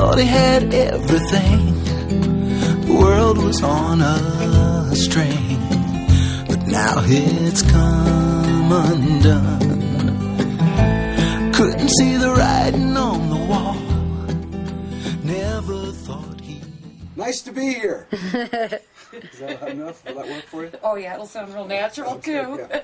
thought he had everything. The world was on a string, but now it's come undone. Couldn't see the writing on the wall. Never thought he... Nice to be here. Is that enough? Will that work for you? Oh yeah, it'll sound real natural too. Yeah.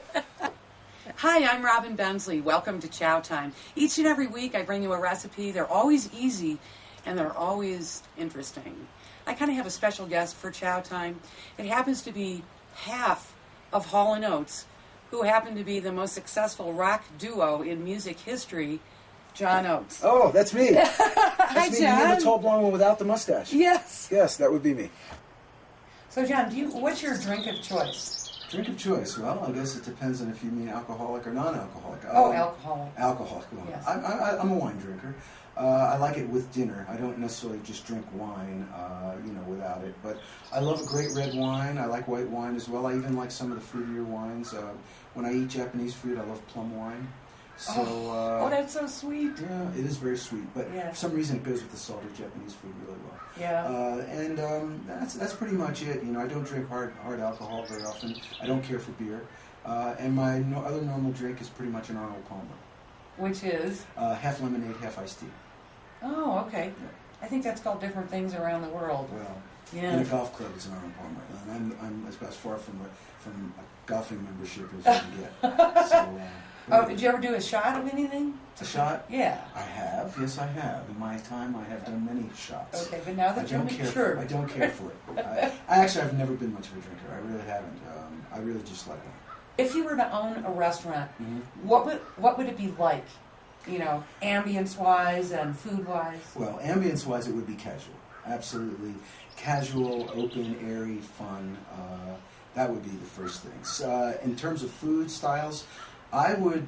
Hi, I'm Robin Bensley. Welcome to Chow Time. Each and every week I bring you a recipe. They're always easy and they're always interesting. I kind of have a special guest for Chow Time. It happens to be half of Hall & Oates, who happen to be the most successful rock duo in music history, John Oates. Oh, that's me. That's Hi, me. John. You mean the tall blonde one without the mustache? Yes. Yes, that would be me. So, John, what's your drink of choice? Drink of choice? Well, I guess it depends on if you mean alcoholic or non-alcoholic. Alcoholic. Alcoholic. Well, Yes. I'm a wine drinker. I like it with dinner. I don't necessarily just drink wine, without it. But I love a great red wine. I like white wine as well. I even like some of the fruitier wines. When I eat Japanese food, I love plum wine. So, that's so sweet. Yeah, it is very sweet. But Yeah. for some reason, it goes with the salted Japanese food really well. Yeah. That's pretty much it. I don't drink hard alcohol very often. I don't care for beer. And my other normal drink is pretty much an Arnold Palmer. Which is? Half lemonade, half iced tea. Oh, okay. Yeah. I think that's called different things around the world. Well, Yeah. in a golf club, it's an Arnold Palmer, and I'm as far from a golfing membership as you can get. So, Did you ever do a shot of anything? a shot? Yeah. I have. Yes, I have. In my time, I have done many shots. Okay, but now that you're mature. I don't care for it. I've never been much of a drinker. I really haven't. I really just like wine. If you were to own a restaurant, Mm-hmm. what would it be like? Ambience-wise and food-wise? Well, ambience-wise, it would be casual. Absolutely casual, open, airy, fun. That would be the first things. In terms of food styles, I'm very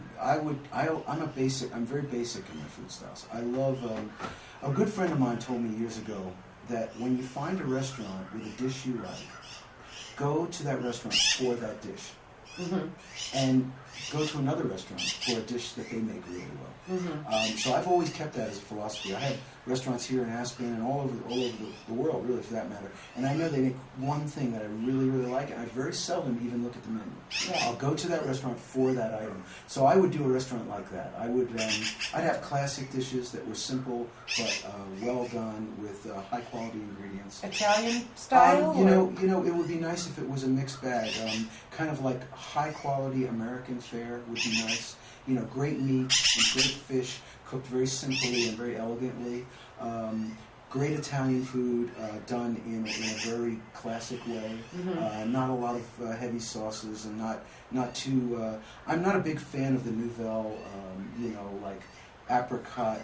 basic in my food styles. I love, a good friend of mine told me years ago that when you find a restaurant with a dish you like, go to that restaurant for that dish. Mm-hmm. And go to another restaurant for a dish that they make really well. Mm-hmm. So I've always kept that as a philosophy. I have restaurants here in Aspen and all over the world, really, for that matter. And I know they make one thing that I really, really like, and I very seldom even look at the menu. Yeah. I'll go to that restaurant for that item. So I would do a restaurant like that. I'd have classic dishes that were simple but well done with high quality ingredients. Italian style? It would be nice if it was a mixed bag. Kind of like high quality American fare would be nice. Great meat and great fish cooked very simply and very elegantly. Great Italian food done in a very classic way. Mm-hmm. Not a lot of heavy sauces and not too. I'm not a big fan of the Nouvelle, like apricot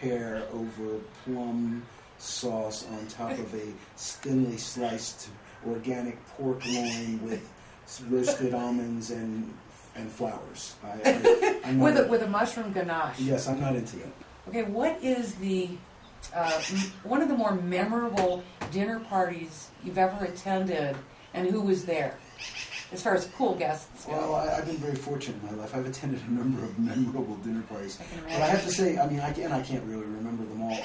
pear over plum sauce on top of a thinly sliced organic pork loin with roasted almonds and flowers. With a mushroom ganache. Yes, I'm not into that. Okay, what is the one of the more memorable dinner parties you've ever attended, and who was there? As far as cool guests go. Well, I've been very fortunate in my life. I've attended a number of memorable dinner parties. But I have to say, I can't really remember them all.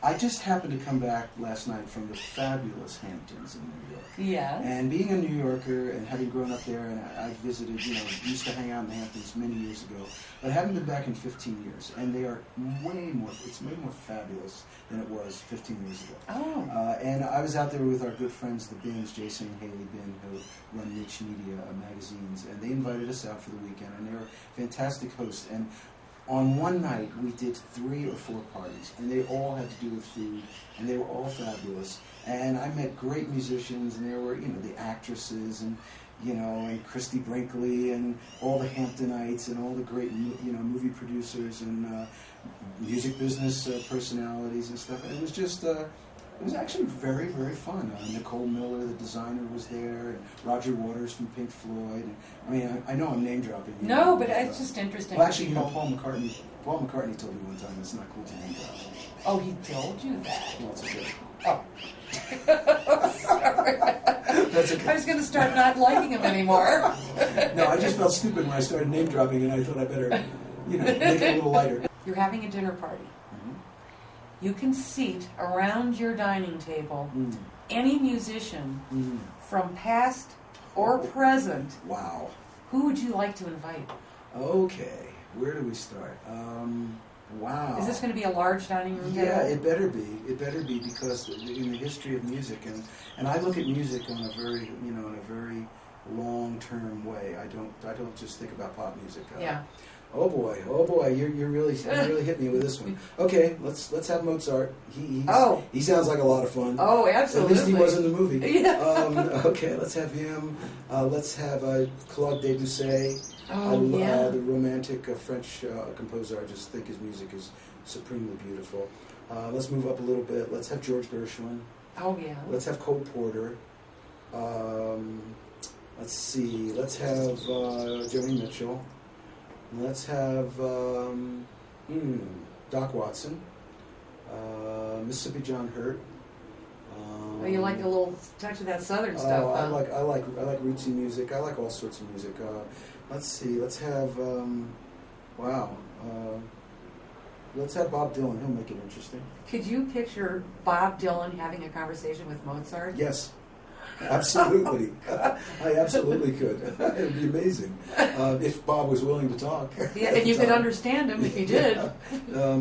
I just happened to come back last night from the fabulous Hamptons in New York. Yeah. And being a New Yorker and having grown up there, and I visited, used to hang out in the Hamptons many years ago, but I haven't been back in 15 years. And they are way more fabulous than it was 15 years ago. Oh. And I was out there with our good friends, the Bins, Jason and Haley Bin, who run Niche Media magazines, and they invited us out for the weekend, and they were fantastic hosts. And on one night, we did 3 or 4 parties, and they all had to do with food, and they were all fabulous. And I met great musicians, and there were, the actresses, and Christy Brinkley, and all the Hamptonites, and all the great, movie producers, and music business personalities and stuff. And it was just, it was actually very, very fun. Nicole Miller, the designer, was there, and Roger Waters from Pink Floyd. And, I know I'm name dropping. No, but it's just interesting. Well, actually, Paul McCartney told me one time it's not cool to name drop. Oh, he told you that? Well, it's okay. Oh. Sorry. That's okay. I was going to start not liking him anymore. No, I just felt stupid when I started name dropping, and I thought I better, make it a little lighter. You're having a dinner party. you can seat around your dining table any musician from past or present. Wow. Who would you like to invite? Okay, where do we start? Wow. Is this going to be a large dining room table? Yeah, it better be. It better be, because in the history of music, and I look at music on a very, in a very long-term way. I don't just think about pop music. Yeah. Oh boy, you really hit me with this one. Okay, let's have Mozart. He sounds like a lot of fun. Oh, absolutely. At least he was in the movie. Yeah. Okay, let's have him. Let's have Claude Debussy. The romantic French composer. I just think his music is supremely beautiful. Let's move up a little bit. Let's have George Gershwin. Oh yeah. Let's have Cole Porter. Let's see. Let's have Joni Mitchell. Let's have Doc Watson, Mississippi John Hurt. You like a little touch of that southern stuff. I like rootsy music. I like all sorts of music. Let's see. Let's have let's have Bob Dylan. He'll make it interesting. Could you picture Bob Dylan having a conversation with Mozart? Yes. Absolutely. I absolutely could. It would be amazing if Bob was willing to talk. Yeah, and you could understand him if he did. I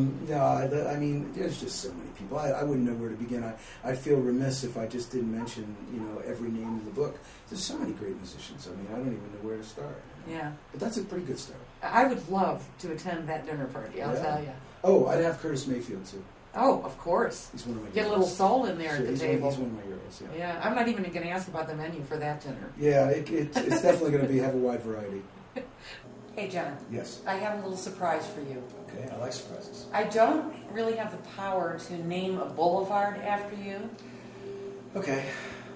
mean, there's just so many people. I wouldn't know where to begin. I'd feel remiss if I just didn't mention, every name in the book. There's so many great musicians. I mean, I don't even know where to start. Yeah. But that's a pretty good start. I would love to attend that dinner party, I'll tell you. Oh, I'd have Curtis Mayfield, too. Oh, of course. He's one of my Get heroes. a little soul in there at the table. He's one of my heroes, yeah. Yeah, I'm not even going to ask about the menu for that dinner. Yeah, it's definitely going to have a wide variety. Hey, John. Yes. I have a little surprise for you. Okay, I like surprises. I don't really have the power to name a boulevard after you. Okay.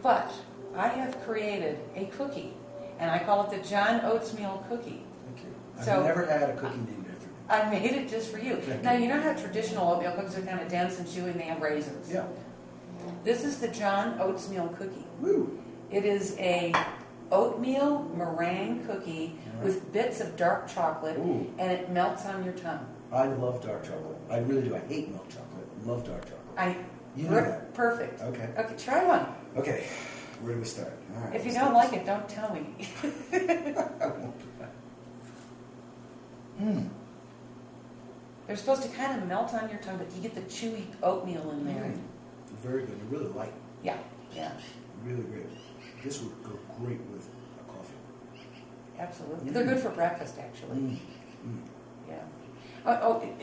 But I have created a cookie, and I call it the John Oatmeal Cookie. Thank you. I've never had a cookie named after me. I made it just for you. Now, you know how traditional oatmeal cookies are kind of dense and chewy and they have raisins? Yeah. This is the John Oatmeal Cookie. Woo. It is a oatmeal meringue cookie with bits of dark chocolate, and it melts on your tongue. I love dark chocolate. I really do. I hate milk chocolate. I love dark chocolate. You know that. Perfect. Okay. Okay, try one. Okay. Where do we start? All right. If you don't like it, don't tell me. I won't do that. They're supposed to kind of melt on your tongue, but you get the chewy oatmeal in there. Very good. They're really light. Yeah. Really great. This would go great with a coffee. Absolutely. They're good for breakfast, actually. Yeah.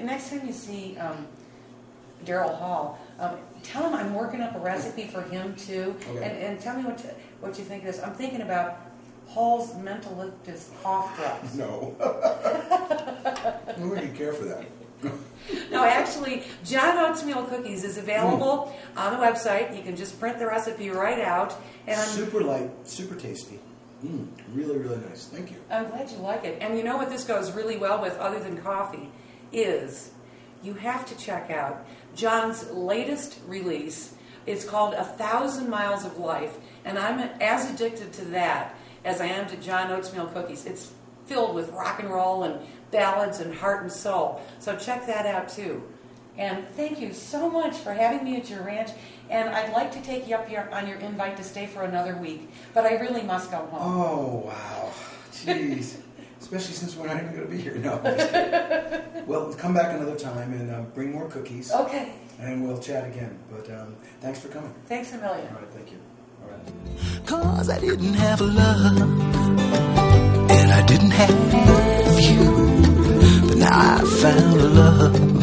Next time you see Daryl Hall, tell him I'm working up a recipe for him, too. Okay. And tell me what you think of this. I'm thinking about Hall's mentologist cough drops. No. Who would you care for that? No, actually, John Oatmeal Cookies is available on the website. You can just print the recipe right out. And super light, super tasty. Really, really nice. Thank you. I'm glad you like it. And you know what this goes really well with, other than coffee, is you have to check out John's latest release. It's called 1,000 Miles of Life, and I'm as addicted to that as I am to John Oatmeal Cookies. It's filled with rock and roll and ballads and heart and soul. So check that out too. And thank you so much for having me at your ranch. And I'd like to take you up here on your invite to stay for another week, but I really must go home. Oh, wow. Jeez. Especially since we're not even going to be here. No. Well, come back another time and bring more cookies. Okay. And we'll chat again. But thanks for coming. Thanks a million. All right, thank you. All right. 'Cause I didn't have love, and I didn't have you, but now I found love